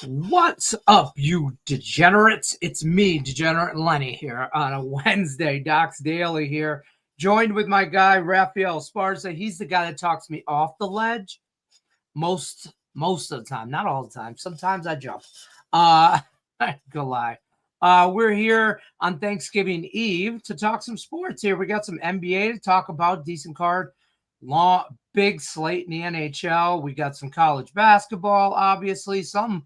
What's up, you degenerates? It's me, Degenerate Lenny, here on a Wednesday. Doc's Daily here, joined with my guy, Raphael Esparza. He's the guy that talks me off the ledge most of the time. Not all the time. Sometimes I jump. I ain't gonna lie. We're here on Thanksgiving Eve to talk some sports here. We got some NBA to talk about, decent card, long, big slate in the NHL. We got some college basketball, obviously, some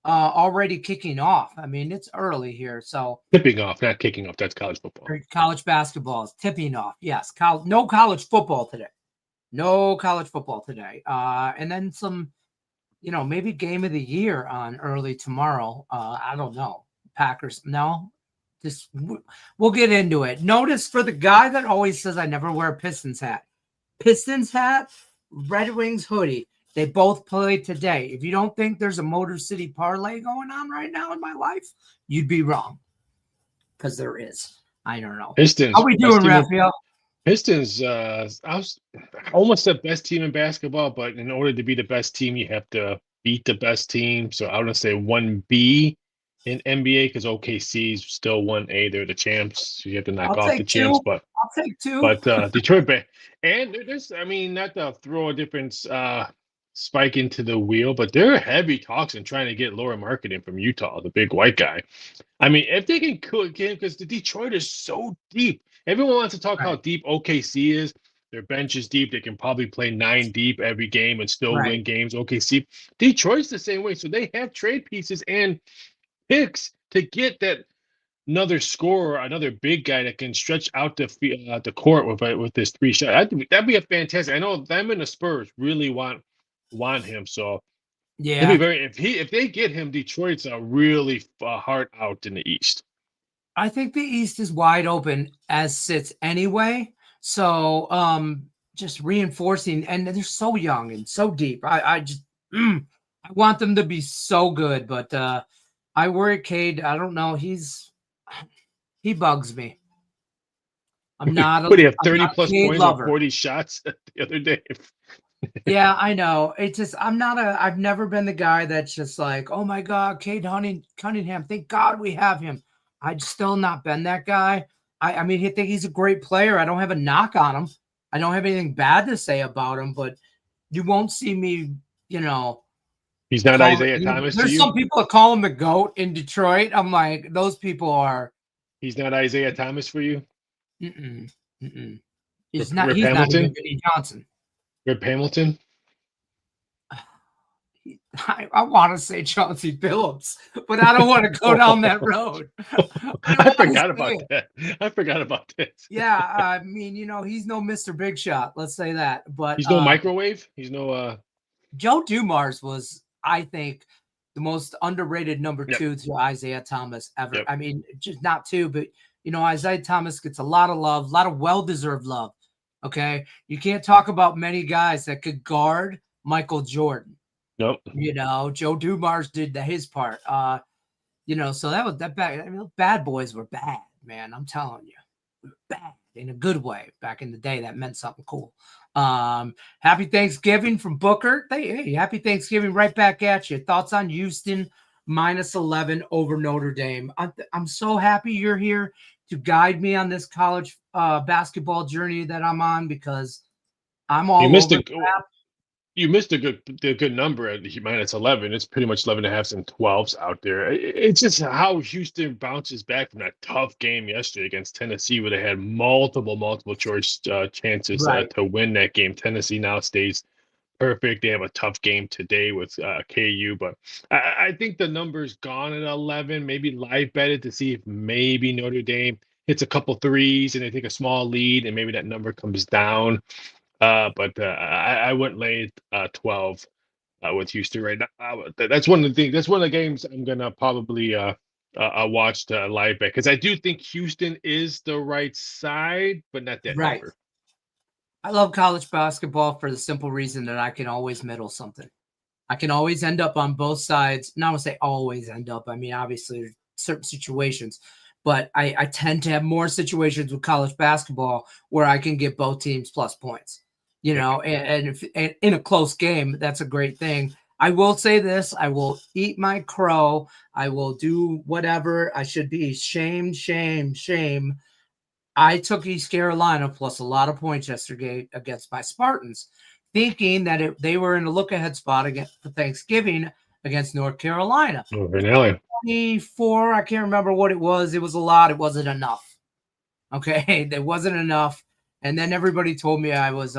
already kicking off. I mean, it's early here, so Tipping off, not kicking off. That's college football. college basketball is tipping off. Yes, no college football today. No college football today. And then some, maybe game of the year on early tomorrow. I don't know. Packers. No, we'll get into it. Notice for the guy that always says I never wear a Pistons hat. Pistons hat, Red Wings hoodie. They both play today. If you don't think there's a Motor City parlay going on right now in my life, you'd be wrong. Because there is. I don't know. Pistons. How we doing, Raphael? Pistons, I was almost the best team in basketball, but in order to be the best team, you have to beat the best team. So I want to say 1B in NBA because OKC is still 1A. They're the champs. So you have to knock off the champs. But I'll take two. But Detroit, and there's, not to throw a different spike into the wheel, but there are heavy talks in trying to get Laura Marketing from Utah, the big white guy. I mean, if they can cook him, because the Detroit is so deep. Everyone wants to talk how deep OKC is. Their bench is deep. They can probably play 9 deep every game and still win games. OKC. Detroit's the same way. So they have trade pieces and picks to get that another scorer, another big guy that can stretch out the court with this 3 shot. That'd be a fantastic. I know them and the Spurs really want him. So yeah, it'd be very if they get him, Detroit's a really hard out in the East. I think the East is wide open as sits anyway. So just reinforcing, and they're so young and so deep. I just I want them to be so good, but I worry Cade. I don't know. He bugs me. I'm not. But he have 30 plus points lover. on 40 shots the other day. Yeah, I know. It's just I've never been the guy that's just like, oh my God, Cade Cunningham. Thank God we have him. I've still not been that guy. I mean, I think he's a great player. I don't have a knock on him. I don't have anything bad to say about him, but you won't see me, He's not Isaiah Thomas to you? There's some people that call him the GOAT in Detroit. I'm like, those people are. He's not Isaiah Thomas for you? He's not even Vinny Johnson. Rip Hamilton? I want to say Chauncey Billups, but I don't want to go down that road. I forgot about that. Yeah, I mean, he's no Mr. Big Shot. Let's say that. But he's no microwave. He's no. Joe Dumars was, I think, the most underrated number 2 to Isaiah Thomas ever. Yep. I mean, just not 2, but Isaiah Thomas gets a lot of love, a lot of well-deserved love. Okay, you can't talk about many guys that could guard Michael Jordan. Nope. Joe Dumars did his part. So that was that bad. I mean, bad boys were bad, man. I'm telling you, we were bad in a good way. Back in the day, that meant something cool. Happy Thanksgiving from Booker. Hey, happy Thanksgiving right back at you. Thoughts on Houston -11 over Notre Dame? I'm so happy you're here to guide me on this college basketball journey that I'm on, because I'm all over the map. You missed a good number at -11. It's pretty much 11.5s and 12s out there. It's just how Houston bounces back from that tough game yesterday against Tennessee, where they had multiple choice chances to win that game. Tennessee now stays perfect. They have a tough game today with KU, but I think the number's gone at 11. Maybe live bet it to see if maybe Notre Dame hits a couple threes and they take a small lead, and maybe that number comes down. But I wouldn't lay 12 with Houston right now. That's one of the things. That's one of the games I'm gonna probably watch the live bet, because I do think Houston is the right side, but not that number. I love college basketball for the simple reason that I can always middle something. I can always end up on both sides. Not to say always end up. I mean, obviously, there's certain situations. But I tend to have more situations with college basketball where I can get both teams plus points. And if in a close game, that's a great thing. I will say this. I will eat my crow. I will do whatever. I should be shame. I took East Carolina plus a lot of points yesterday against my Spartans, thinking that they were in a look-ahead spot against for Thanksgiving against North Carolina. Oh, really? 24, I can't remember what it was. It was a lot. It wasn't enough. Okay, there wasn't enough. And then everybody told me I was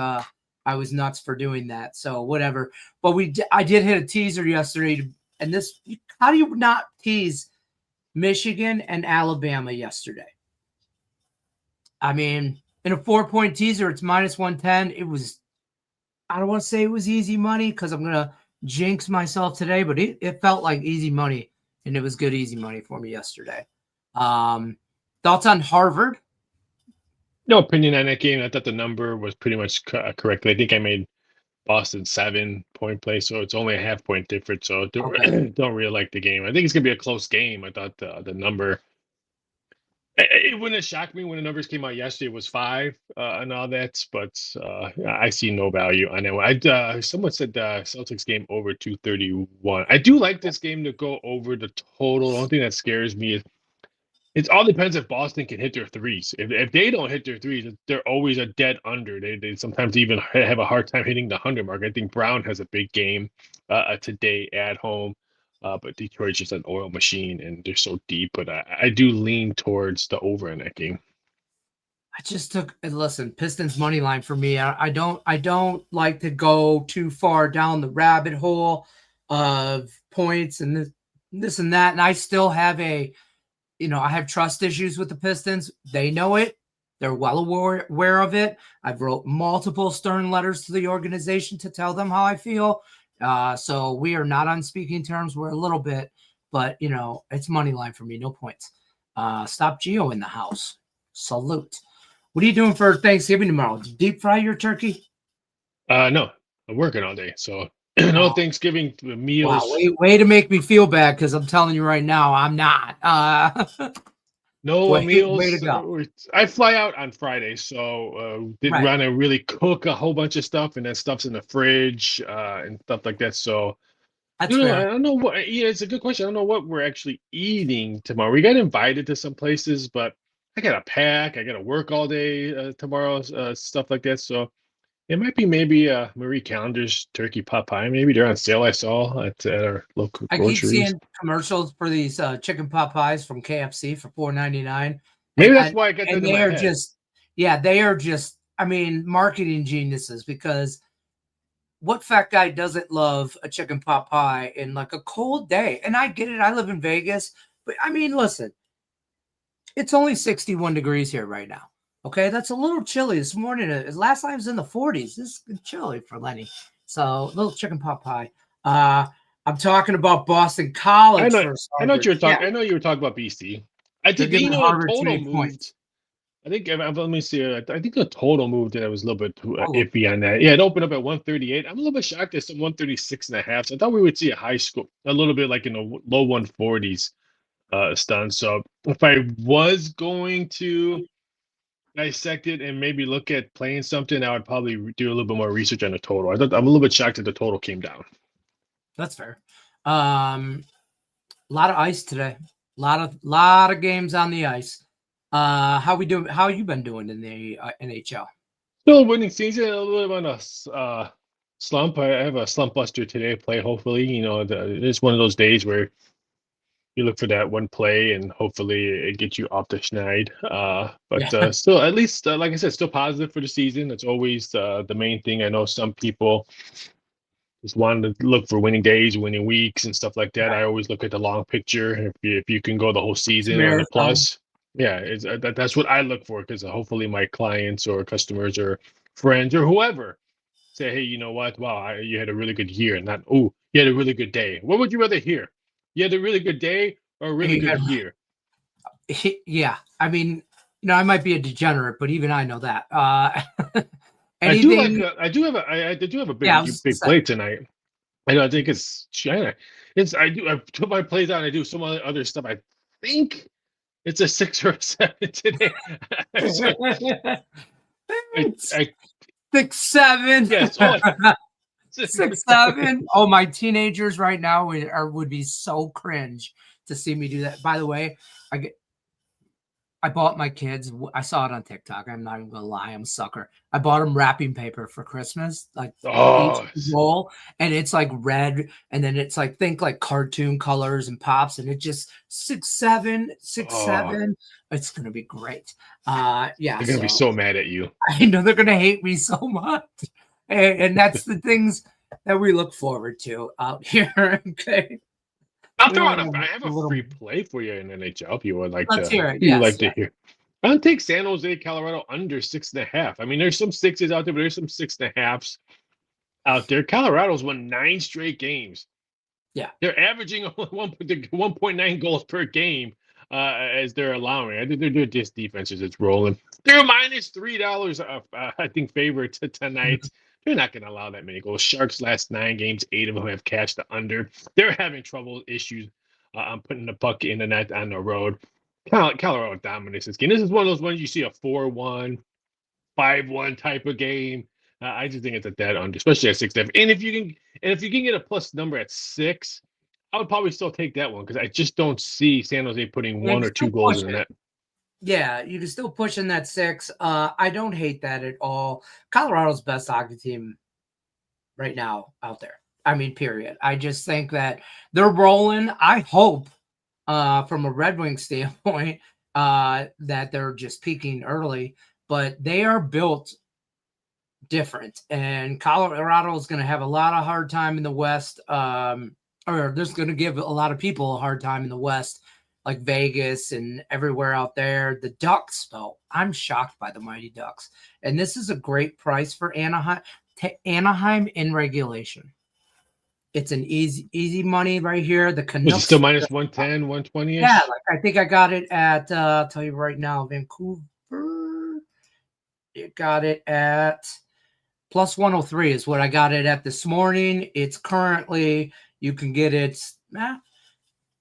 nuts for doing that. So whatever. But I did hit a teaser yesterday. And this, how do you not tease Michigan and Alabama yesterday? I mean, in a 4-point teaser, it's minus 110. It was, I don't want to say it was easy money because I'm going to jinx myself today, but it felt like easy money, and it was good easy money for me yesterday. Thoughts on Harvard? No opinion on that game. I thought the number was pretty much correct. I think I made Boston 7-point play, so it's only a half-point difference. So don't really like the game. I think it's gonna be a close game. I thought the number. It wouldn't have shocked me when the numbers came out yesterday. It was 5 and all that, but I see no value on it. Someone said Celtics game over 231. I do like this game to go over the total. The only thing that scares me is it all depends if Boston can hit their threes. If they don't hit their threes, they're always a dead under. They sometimes even have a hard time hitting the 100 mark. I think Brown has a big game today at home. But Detroit's just an oil machine, and they're so deep. But I do lean towards the over in that game. I just listen, Pistons money line for me. I don't like to go too far down the rabbit hole of points and this and that. And I still have I have trust issues with the Pistons. They know it. They're well aware of it. I've wrote multiple stern letters to the organization to tell them how I feel. So we are not on speaking terms. We're a little bit, but it's money line for me. No points. Stop Gio in the house. Salute. What are you doing for Thanksgiving tomorrow? Deep fry your turkey? No, I'm working all day. So no Thanksgiving meals. Wow, way to make me feel bad because I'm telling you right now, I'm not. No meals. Way to go. I fly out on Friday, so didn't want to really cook a whole bunch of stuff, and then stuff's in the fridge and stuff like that. So that's fair. I don't know what. Yeah, it's a good question. I don't know what we're actually eating tomorrow. We got invited to some places, but I got to pack. I got to work all day tomorrow, stuff like that. So it might be maybe Marie Callender's turkey pot pie. Maybe they're on sale. I saw at our local groceries. I keep seeing commercials for these chicken pot pies from KFC for $4.99. Maybe that's why I got that in my head. They are just, marketing geniuses, because what fat guy doesn't love a chicken pot pie in like a cold day? And I get it. I live in Vegas, but listen, it's only 61 degrees here right now. Okay, that's a little chilly this morning. Last time it was in the 40s. This is chilly for Lenny. So a little chicken pot pie. I'm talking about Boston College. I know what you were talking. Yeah. I know you were talking about BC. I think the total moved. I think let me see. I think the total moved, and I was a little bit iffy on that. Yeah, it opened up at 138. I'm a little bit shocked at some 136.5. So I thought we would see a high score, a little bit like in the low 140s, stun. So if I was going to dissect it and maybe look at playing something, I would probably do a little bit more research on the total. I'm a little bit shocked that the total came down. That's fair. A lot of ice today. A lot of games on the ice. How we doing? How you been doing in the NHL? Still a winning season. A little bit on a slump. I have a slump buster today. Play hopefully. It's one of those days where you look for that one play and hopefully it gets you off the schneid. But still, at least, like I said, still positive for the season. That's always the main thing. I know some people just want to look for winning days, winning weeks, and stuff like that. Right. I always look at the long picture. If you can go the whole season on the plus, that's what I look for, because hopefully my clients or customers or friends or whoever say, hey, you know what? Wow, you had a really good year, and not, oh, you had a really good day. What would you rather hear? You had a really good day or a really good year? Yeah. I might be a degenerate, but even I know that. I do have a big play tonight. I think it's China. I put my plays out and I do some other stuff. I think it's a 6 or a 7 today. 6-7. Yes. 6'7". Oh, my teenagers right now would be so cringe to see me do that. By the way, I bought my kids. I saw it on TikTok. I'm not even gonna lie. I'm a sucker. I bought them wrapping paper for Christmas, like each Oh, roll, and it's like red, and then it's like think like cartoon colors and pops, and it just 6'7", 6'7". It's gonna be great. Yeah. they're gonna be so mad at you. I know they're gonna hate me so much, and that's the things that we look forward to out here. Okay. I'll We throw want out I have a a little. free play for you in NHL if you would like Let's to hear it. Yes. hear. I'll take San Jose, Colorado under 6.5. I mean, there's some sixes out there, but there's some 6.5s out there. Colorado's won 9 straight games. Yeah. They're averaging 1.9 goals per game as they're allowing. I think they're just defense is it's rolling. They're minus $3, I think, favorite tonight. They're not going to allow that many goals. Sharks last 9 games, 8 of them have cashed the under. They're having issues on putting the puck in the net on the road. Colorado dominates this game. This is one of those ones you see a 4-1, 5-1 type of game. I just think it's a dead under, especially at 6.5. And if you can get a plus number at 6, I would probably still take that one because I just don't see San Jose putting Yeah, 1 or 2 goals in the net. Yeah, you can still push in that 6. I don't hate that at all. Colorado's best hockey team right now out there. I mean, period. I just think that they're rolling. I hope, from a Red Wing standpoint, that they're just peaking early, but they are built different. And Colorado is going to have a lot of hard time in the West, or there's going to give a lot of people a hard time in the West, like Vegas and everywhere out there. The Ducks, though, I'm shocked by the Mighty Ducks. And this is a great price for Anaheim. Anaheim in regulation. It's an easy money right here. The Canucks. Is it still minus 110, 120? Yeah, like I think I got it at, I'll tell you right now, Vancouver. It got it at plus 103 is what I got it at this morning. It's currently, you can get it,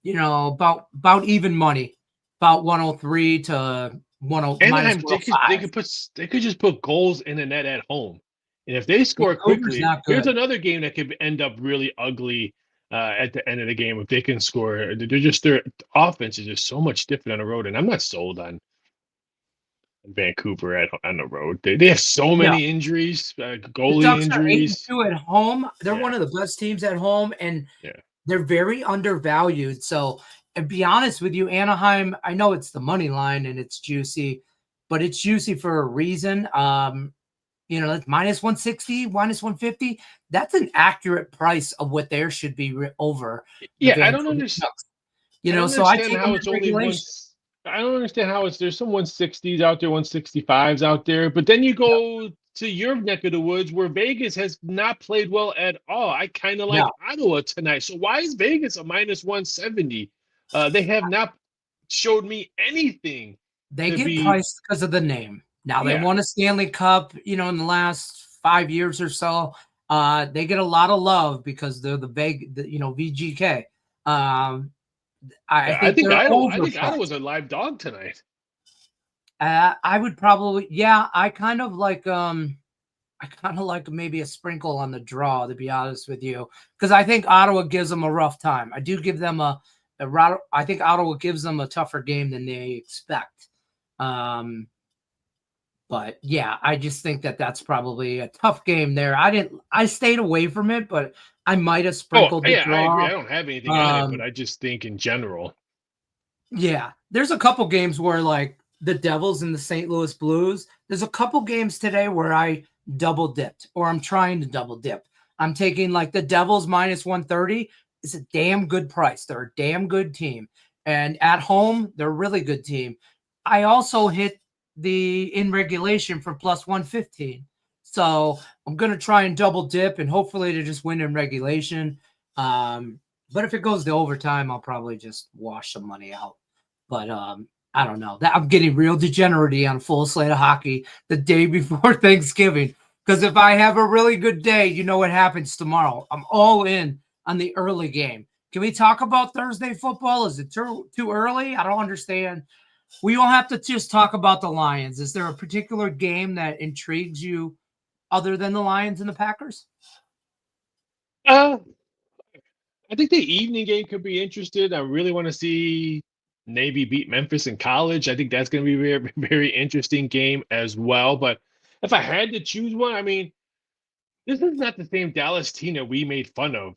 about even money, about 103 to 10 minus 105. They could just put goals in the net at home. And if they score quickly, here's another game that could end up really ugly at the end of the game if they can score. Their offense is just so much different on the road, and I'm not sold on Vancouver on the road. They have so many injuries, goalie Ducks injuries. Are 8-2 at home. They're one of the best teams at home, and they're very undervalued. So, and be honest with you, Anaheim, I know it's the money line and it's juicy, but it's juicy for a reason. That's minus 160, minus 150. That's an accurate price of what there should be over. Yeah, I don't understand. So I take how it's only one. I don't understand how there's some 160s out there, 165s out there, but then you go to your neck of the woods where Vegas has not played well at all. I kind of like Ottawa tonight. So why is Vegas a minus 170? They have not showed me anything. They get priced because of the name. Now they won a Stanley Cup, in the last 5 years or so. They get a lot of love because they're the VGK. I think Ottawa's a live dog tonight. I would probably, I kind of like maybe a sprinkle on the draw, to be honest with you, because I think Ottawa gives them a rough time. I do give them I think Ottawa gives them a tougher game than they expect. But I just think that's probably a tough game there. I stayed away from it, but I might have sprinkled the draw. I agree. I don't have anything on it, but I just think in general. Yeah, there's a couple games where like the Devils and the St. Louis Blues, there's a couple games today where I double dipped, or I'm trying to double dip. I'm taking like the Devils minus 130. It's a damn good price. They're a damn good team. And at home, they're a really good team. I also hit the in regulation for plus 115. So I'm going to try and double dip and hopefully to just win in regulation. But if it goes to overtime, I'll probably just wash some money out. But I don't know. I'm getting real degenerate on full slate of hockey the day before Thanksgiving. Because if I have a really good day, you know what happens tomorrow. I'm all in on the early game. Can we talk about Thursday football? Is it too early? I don't understand. We all have to just talk about the Lions. Is there a particular game that intrigues you other than the Lions and the Packers? Uh, I think the evening game could be interesting. I really want to see Navy beat Memphis in college. I think that's going to be a very, very interesting game as well. But if I had to choose one, I mean, this is not the same Dallas team that we made fun of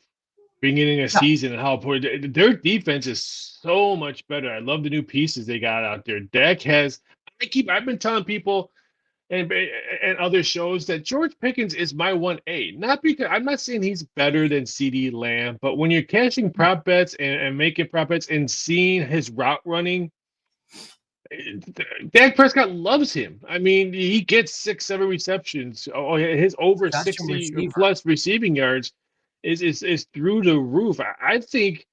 beginning a No, season and how important their defense is so much better. I love the new pieces they got out there. Dak has. I've been telling people and other shows that George Pickens is my 1A. Not because I'm not saying he's better than CD Lamb, but when you're cashing prop bets and making prop bets and seeing his route running, Dak Prescott loves him. I mean, he gets 6, 7 receptions. Oh, his over such a 60 receiver. plus receiving yards is through the roof. I think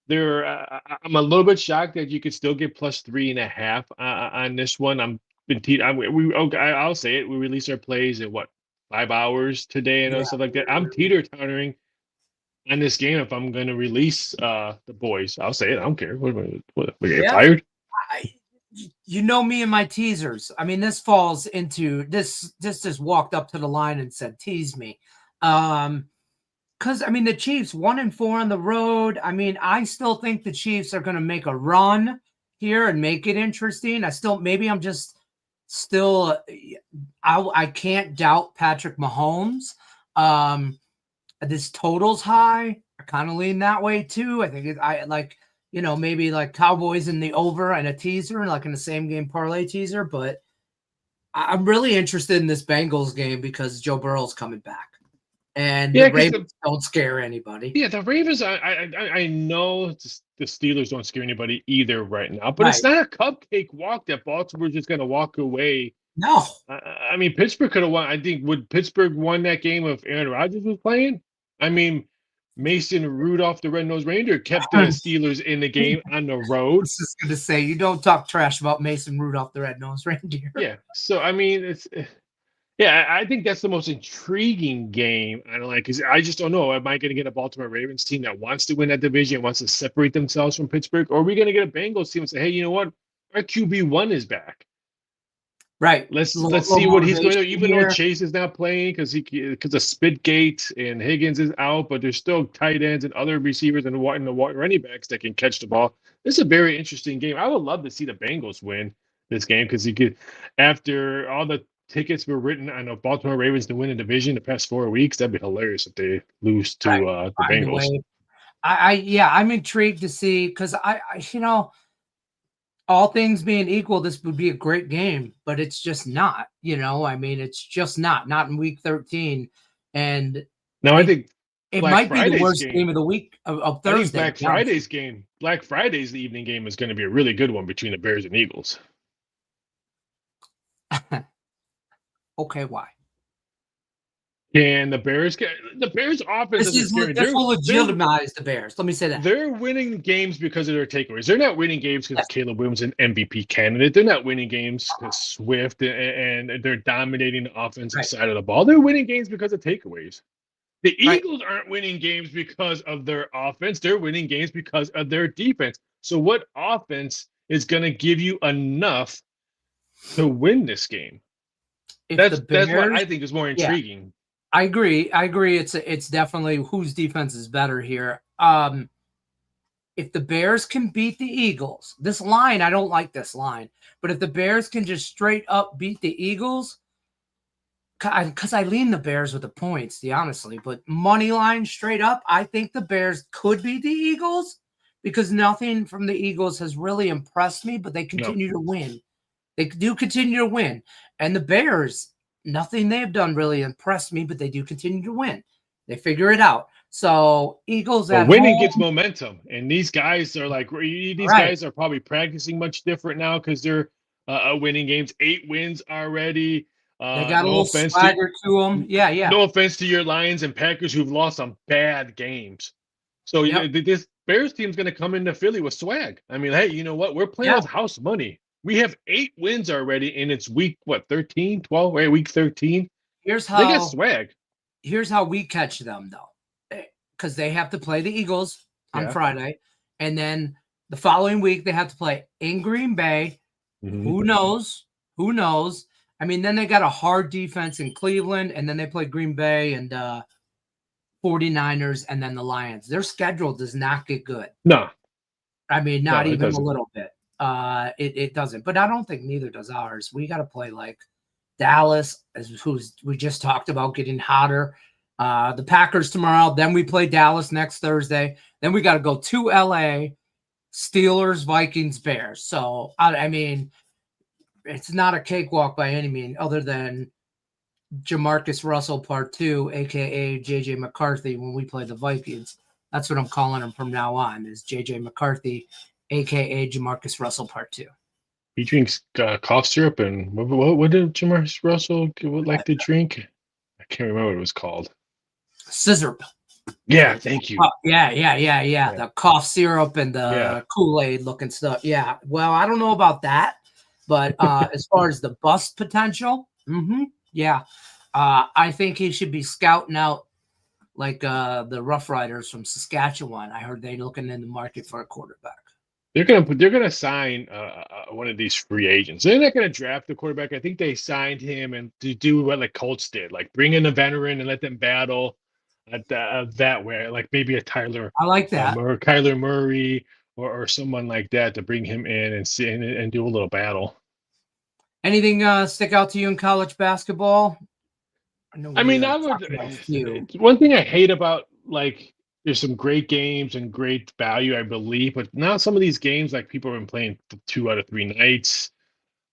there. I'm a little bit shocked that you could still get +3.5 on this one. I'll say it. We release our plays in what 5 hours today and Yeah. stuff like that. I'm teeter-tottering on this game if I'm going to release the boys. I'll say it. I don't care. What we get Yeah. fired? You know me and my teasers. I mean, this falls into this. This just walked up to the line and said, "Tease me," because I mean the Chiefs 1-4 on the road. I mean, I still think the Chiefs are going to make a run here and make it interesting. I'm just still. I can't doubt Patrick Mahomes. This total's high. I kind of lean that way too. I think I like. Maybe like Cowboys in the over and a teaser, like in the same game parlay teaser. But I'm really interested in this Bengals game because Joe Burrow's coming back, and the Ravens don't scare anybody. Yeah, the Ravens. I know the Steelers don't scare anybody either right now, but Right. it's not a cupcake walk that Baltimore's just going to walk away. No. I mean, Pittsburgh could have won. I think would Pittsburgh won that game if Aaron Rodgers was playing? I mean, Mason Rudolph, the Red-Nosed Reindeer, kept the Steelers in the game on the road. I was just going to say, you don't talk trash about Mason Rudolph, the Red-Nosed Reindeer. Yeah. So, I mean, I think that's the most intriguing game. I don't like because I just don't know. Am I going to get a Baltimore Ravens team that wants to win that division, wants to separate themselves from Pittsburgh, or are we going to get a Bengals team and say, hey, you know what? Our QB1 is back. Right. Let's see what he's going to do. Even though Chase is not playing because of Spitgate and Higgins is out, but there's still tight ends and other receivers and the running backs that can catch the ball. This is a very interesting game. I would love to see the Bengals win this game because you could, after all the tickets were written on the Baltimore Ravens to win the division the past 4 weeks, that'd be hilarious if they lose to the Bengals. I'm intrigued to see because I all things being equal, this would be a great game, but it's just not, I mean, it's just not in week 13. And no, I think it might be the worst game of the week of Thursday. I think Black Friday's the evening game is going to be a really good one between the Bears and Eagles. Okay, why? Can the Bears offense this will legitimize the Bears. Let me say that. They're winning games because of their takeaways. They're not winning games because Caleb Williams is an MVP candidate. They're not winning games because Swift and they're dominating the offensive side of the ball. They're winning games because of takeaways. The Eagles aren't winning games because of their offense. They're winning games because of their defense. So what offense is going to give you enough to win this game? That's what I think is more intriguing. Yeah. I agree. It's definitely whose defense is better here. If the Bears can beat the Eagles, this line, I don't like this line, but if the Bears can just straight up beat the Eagles, because I lean the Bears with the points, honestly, but money line straight up, I think the Bears could beat the Eagles because nothing from the Eagles has really impressed me, but they continue to win. They do continue to win. And the Bears, nothing they have done really impressed me, but they do continue to win. They figure it out. So Eagles at winning home, gets momentum, and these guys are guys are probably practicing much different now because they're winning games. 8 wins already. They got a little swagger to them. Yeah. No offense to your Lions and Packers who've lost some bad games. So this Bears team's going to come into Philly with swag. I mean, hey, you know what? We're playing with house money. We have 8 wins already, and it's week 13, 12, right? Week 13. They got swag. Here's how we catch them, though, because they have to play the Eagles on Friday, and then the following week they have to play in Green Bay. Mm-hmm. Who knows? I mean, then they got a hard defense in Cleveland, and then they play Green Bay and 49ers, and then the Lions. Their schedule does not get good. No. I mean, not No, it even a doesn't. little bit. It doesn't. But I don't think neither does ours. We got to play like Dallas, who's we just talked about getting hotter. The Packers tomorrow. Then we play Dallas next Thursday. Then we got to go to LA, Steelers, Vikings, Bears. So, I mean, it's not a cakewalk by any means, other than Jamarcus Russell Part 2, a.k.a. J.J. McCarthy, when we play the Vikings. That's what I'm calling him from now on, is J.J. McCarthy, a.k.a. Jamarcus Russell Part 2. He drinks cough syrup, and what did Jamarcus Russell like to drink? I can't remember what it was called. Scissor. Yeah, thank you. Yeah. The cough syrup and the Kool-Aid looking stuff. Yeah. Well, I don't know about that, but as far as the bust potential, yeah. I think he should be scouting out like the Rough Riders from Saskatchewan. I heard they're looking in the market for a quarterback. They're gonna sign one of these free agents. They're not gonna draft the quarterback. I think they signed him and to do what like Colts did, like bring in a veteran and let them battle that way, like maybe a Tyler. I like that. Or Kyler Murray or someone like that to bring him in and see and do a little battle. Anything stick out to you in college basketball? I mean, one thing I hate about, like, there's some great games and great value, I believe, but now some of these games, like, people have been playing 2 out of 3 nights.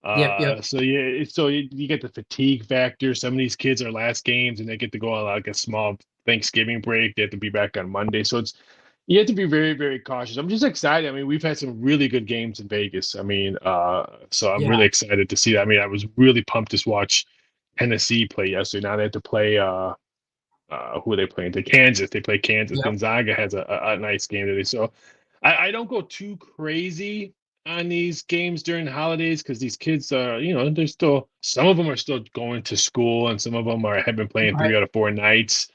Yep. So you get the fatigue factor. Some of these kids are last games and they get to go on like a small Thanksgiving break. They have to be back on Monday. So you have to be very, very cautious. I'm just excited. I mean, we've had some really good games in Vegas. I mean, so I'm really excited to see that. I mean, I was really pumped to watch Tennessee play yesterday. Now they have to play who are they playing? To Kansas. They play Kansas. Yep. Gonzaga has a nice game today. So I don't go too crazy on these games during the holidays because these kids they're still, some of them are still going to school and some of them have been playing 3 out of 4 nights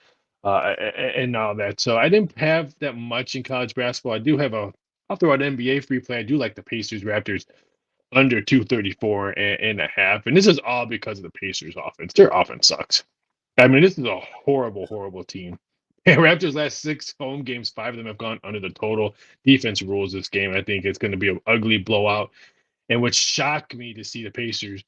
and all that. So I didn't have that much in college basketball. I do have I'll throw out NBA free play. I do like the Pacers Raptors under 234 and a half. And this is all because of the Pacers offense. Their offense sucks. I mean, this is a horrible, horrible team. Raptors' last 6 home games, 5 of them have gone under the total. Defense rules this game. I think it's going to be an ugly blowout. And what shocked me to see the Pacers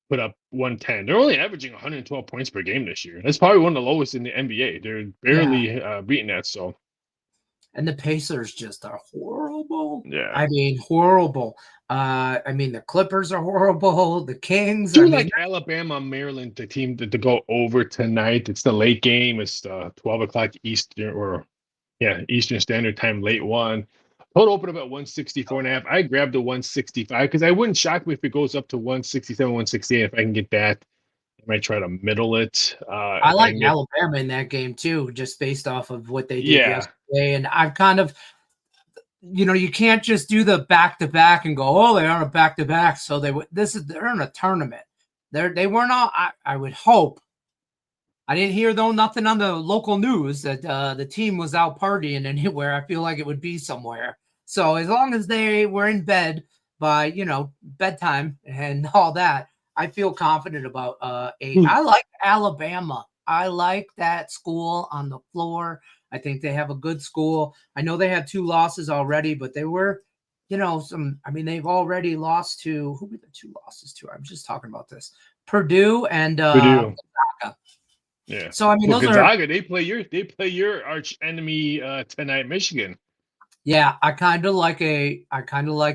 put up 110. They're only averaging 112 points per game this year. That's probably one of the lowest in the NBA. They're barely beating that. So, and the Pacers just are horrible. Yeah. I mean, horrible. I mean, the Clippers are horrible. The Kings. Do like Alabama, Maryland, the team to go over tonight. It's the late game. It's 12 o'clock Eastern Eastern Standard Time, late one. Total open about 164.5. I grabbed the 165 because I wouldn't shock me if it goes up to 167, 168. If I can get that, I might try to middle it. I like Alabama in that game too, just based off of what they did yesterday. And I've kind of, you can't just do the back-to-back and go, oh, they're on a back-to-back. So they're in a tournament. They weren't all. I would hope. I didn't hear nothing on the local news that the team was out partying anywhere. I feel like it would be somewhere. So as long as they were in bed by bedtime and all that, I feel confident about I like Alabama. I like that school on the floor. I think they have a good school. I know they had 2 losses already, but they were, they've already lost to, who were the 2 losses to? I was just talking about this. Purdue and Gonzaga. Yeah. So I mean, Gonzaga, they play your arch enemy tonight, Michigan. Yeah, I kind of like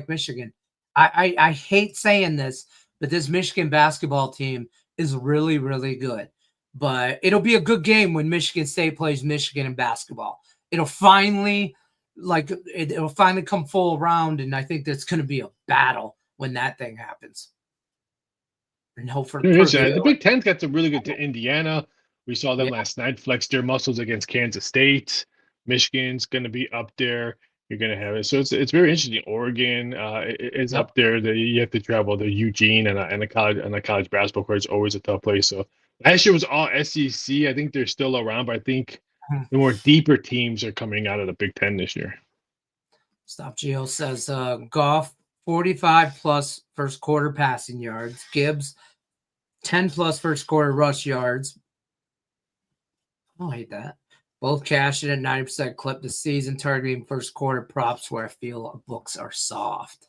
Michigan. I hate saying this, but this Michigan basketball team is really, really good. But it'll be a good game when Michigan State plays Michigan in basketball. It'll finally come full around, and I think there's going to be a battle when that thing happens. And hopefully, the Big Ten's got some really good to Indiana. We saw them last night flex their muscles against Kansas State. Michigan's going to be up there. You're going to have it. So it's very interesting. Oregon is up there. You have to travel to Eugene and a college basketball court. It's always a tough place. So last year was all SEC. I think they're still around, but I think the more deeper teams are coming out of the Big Ten this year. Stop Geo says Goff 45 plus first quarter passing yards. Gibbs 10 plus first quarter rush yards. I don't hate that. Both cashing at 90% clip this season, targeting first quarter props where I feel books are soft.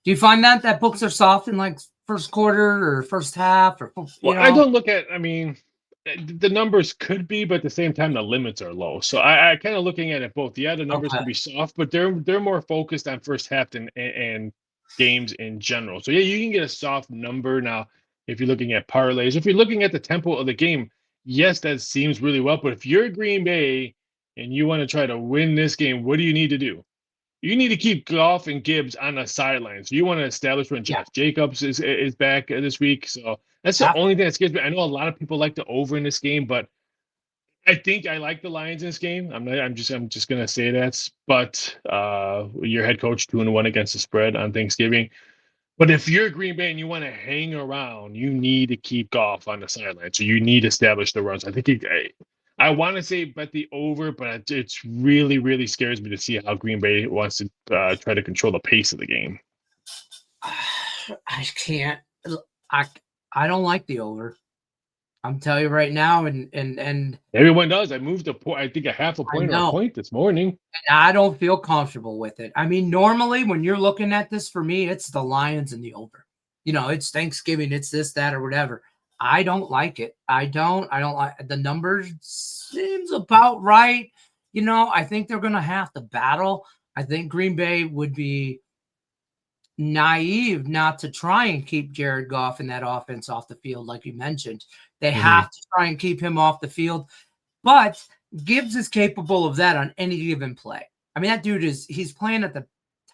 Do you find that books are soft in like first quarter or first half or I don't look at. I mean, the numbers could be, but at the same time, the limits are low. So I kind of looking at it both. Yeah, the numbers Okay. could be soft, but they're more focused on first half and games in general. So yeah, you can get a soft number now if you're looking at parlays. If you're looking at the tempo of the game, yes, that seems really well. But if you're Green Bay and you want to try to win this game, what do you need to do? You need to keep Goff and Gibbs on the sidelines. You want to establish when Yeah. Josh Jacobs is back this week. So that's the Half- only thing that scares me. I know a lot of people like the over in this game, but I think I like the Lions in this game. I'm just gonna say that. But your head coach 2-1 against the spread on Thanksgiving. But if you're Green Bay and you want to hang around, you need to keep Goff on the sideline. So you need to establish the runs. I think I want to say bet the over, but it's really, really scares me to see how Green Bay wants to try to control the pace of the game. I can't. I don't like the over. I'm telling you right now, and Everyone does. I moved a point. I think a half a point or a point this morning. And I don't feel comfortable with it. I mean, normally when you're looking at this, for me, it's the Lions and the over. It's Thanksgiving, it's this, that, or whatever. I don't like it. I don't like the numbers. Seems about right. I think they're going to have to battle. I think Green Bay would be naive not to try and keep Jared Goff and that offense off the field, like you mentioned. They have to try and keep him off the field. But Gibbs is capable of that on any given play. I mean, that dude he's playing at the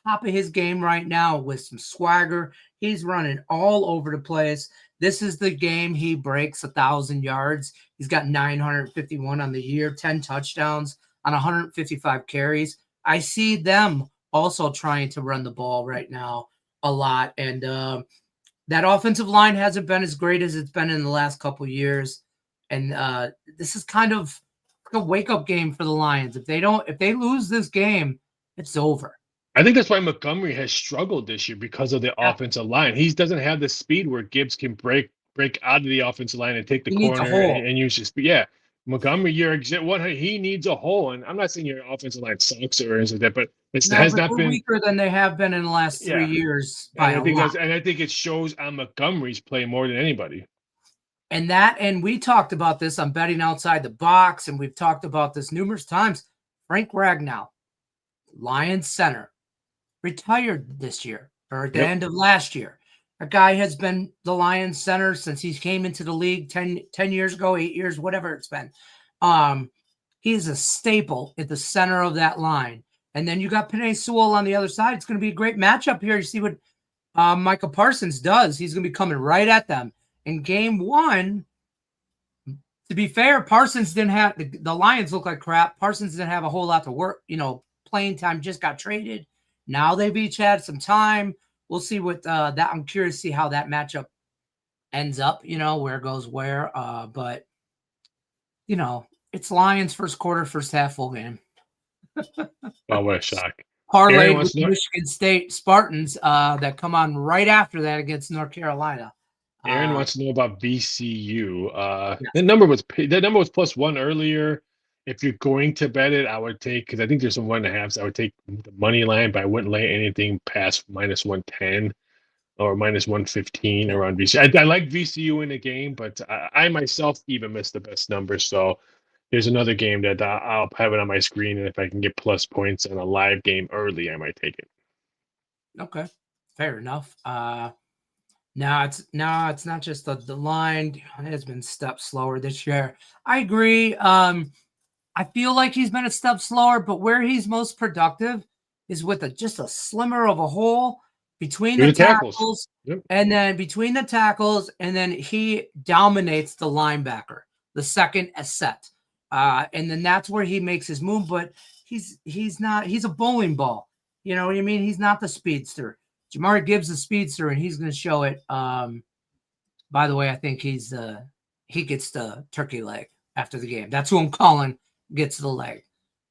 top of his game right now with some swagger. He's running all over the place. This is the game he breaks 1,000 yards. He's got 951 on the year, 10 touchdowns on 155 carries. I see them also trying to run the ball right now a lot. And that offensive line hasn't been as great as it's been in the last couple of years. And this is kind of a wake-up game for the Lions. If they lose this game, it's over. I think that's why Montgomery has struggled this year because of the offensive line. He doesn't have the speed where Gibbs can break out of the offensive line and take the corner and use his speed. Yeah, Montgomery, he needs a hole. And I'm not saying your offensive line sucks or anything like that, but has not been weaker than they have been in the last 3 years. I think it shows on Montgomery's play more than anybody. And we talked about this on Betting Outside the Box, and we've talked about this numerous times. Frank Ragnow, Lions center, retired this year or at the end of last year. A guy has been the Lions center since he came into the league 10 years ago, 8 years, whatever it's been. He is a staple at the center of that line. And then you got Penei Sewell on the other side. It's going to be a great matchup here. You see what Micah Parsons does. He's going to be coming right at them. In game one, to be fair, Parsons didn't have the Lions look like crap. Parsons didn't have a whole lot to work, playing time, just got traded. Now they've each had some time. We'll see what that. I'm curious to see how that matchup ends up, where it goes where. But it's Lions first quarter, first half, full game. Oh, what a shock. Parlay with Michigan State Spartans that come on right after that against North Carolina. Aaron wants to know about VCU. That number was +1 earlier. If you're going to bet it, I would take, because I think there's some 1.5s. I would take the money line, but I wouldn't lay anything past -110 or -115 around VCU. I like VCU in the game, but I myself even missed the best number. So there's another game that I'll have it on my screen, and if I can get plus points on a live game early, I might take it. Okay, fair enough. Now it's not just the line has been steps slower this year. I agree. I feel like he's been a step slower, but where he's most productive is with just a slimmer of a hole between the tackles. Yep. And then between the tackles, and then he dominates the linebacker, the second set. And then that's where he makes his move, but he's a bowling ball. You know what I mean? He's not the speedster. Jamari Gibbs the speedster, and he's going to show it. By the way, I think he gets the turkey leg after the game. That's who I'm calling gets the leg.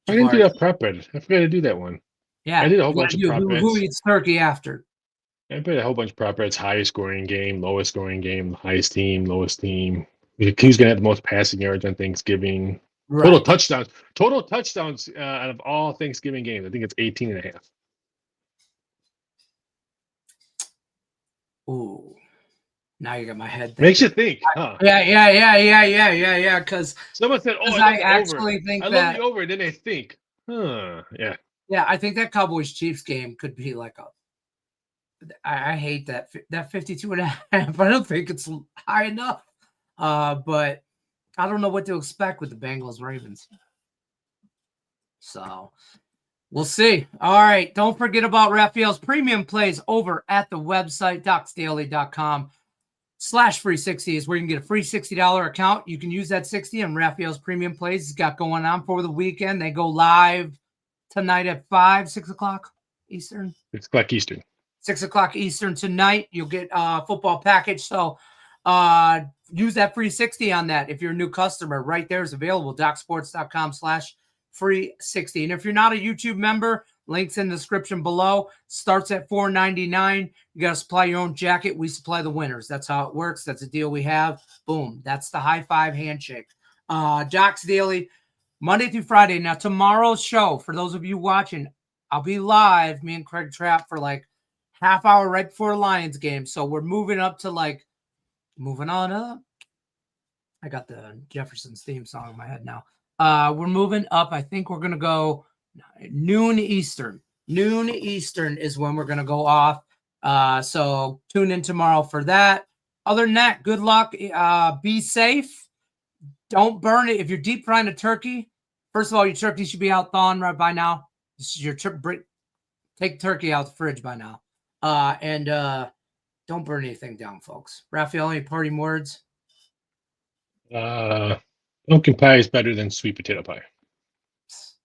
I didn't do that prep bet. I forgot to do that one. Yeah, I did a whole bunch of prop bets. Who eats turkey after? I bet a whole bunch of prop bets. Highest scoring game, lowest scoring game, highest team, lowest team. Who's going to have the most passing yards on Thanksgiving? Right. Total touchdowns out of all Thanksgiving games. I think it's 18.5. Ooh. Now you got my head thinking. Makes you think, huh? Yeah. Because someone said, "Oh, I love the over." think I love the over, and then they think, "Huh, yeah." Yeah, I think that Cowboys Chiefs game could be like a. I hate that 52.5. I don't think it's high enough. But I don't know what to expect with the Bengals Ravens. So we'll see. All right. Don't forget about Raphael's premium plays over at the website, docsdaily.com/free60 is where you can get a free $60 account. You can use that 60 on Raphael's premium plays he's got going on for the weekend. They go live tonight at 6 o'clock Eastern. 6 o'clock Eastern. 6 o'clock Eastern tonight. You'll get a football package. So use that free 60 on that. If you're a new customer, right there is available. DocSports.com/free60. And if you're not a YouTube member, links in the description below. Starts at $4.99. You got to supply your own jacket. We supply the winners. That's how it works. That's a deal we have. Boom. That's the high five handshake. Docs Daily, Monday through Friday. Now, tomorrow's show, for those of you watching, I'll be live, me and Craig Trapp, for like half hour right before the Lions game. So we're moving up to like, moving on up. I got the Jefferson's theme song in my head now. We're moving up. I think we're going to go noon Eastern. Noon Eastern is when we're going to go off. So tune in tomorrow for that. Other than that, good luck. Be safe. Don't burn it. If you're deep frying a turkey, first of all, your turkey should be out thawing right by now. This is your take turkey out the fridge by now. And don't burn anything down, folks. Raphael, any parting words? Pumpkin pie is better than sweet potato pie.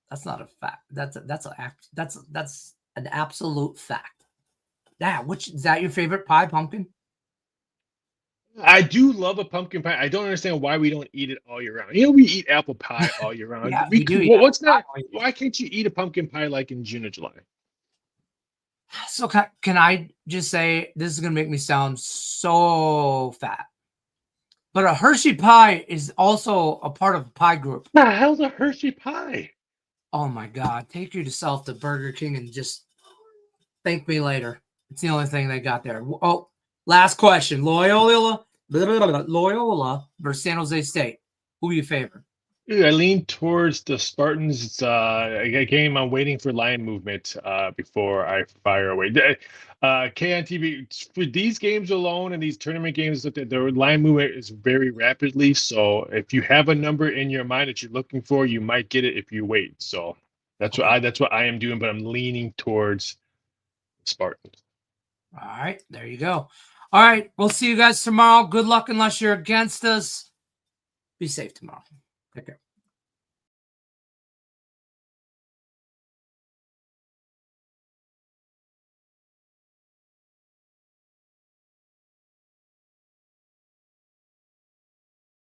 That's not a fact. That's an absolute fact. Which is that your favorite pie, pumpkin? I do love a pumpkin pie. I don't understand why we don't eat it all year round. We eat apple pie all year round. Yeah, we do. What's that? Why can't you eat a pumpkin pie like in June or July? So can I just say, this is going to make me sound so fat, but a Hershey pie is also a part of a pie group. What the hell's a Hershey pie? Oh my God. Take yourself to Burger King and just thank me later. It's the only thing they got there. Oh, last question. Loyola versus San Jose State. Who you favor? I lean towards the Spartans. It's a game I'm waiting for line movement before I fire away. K on TV, for these games alone and these tournament games, the line movement is very rapidly. So if you have a number in your mind that you're looking for, you might get it if you wait. So that's what I am doing, but I'm leaning towards Spartans. All right, there you go. All right, we'll see you guys tomorrow. Good luck unless you're against us. Be safe tomorrow. Take care.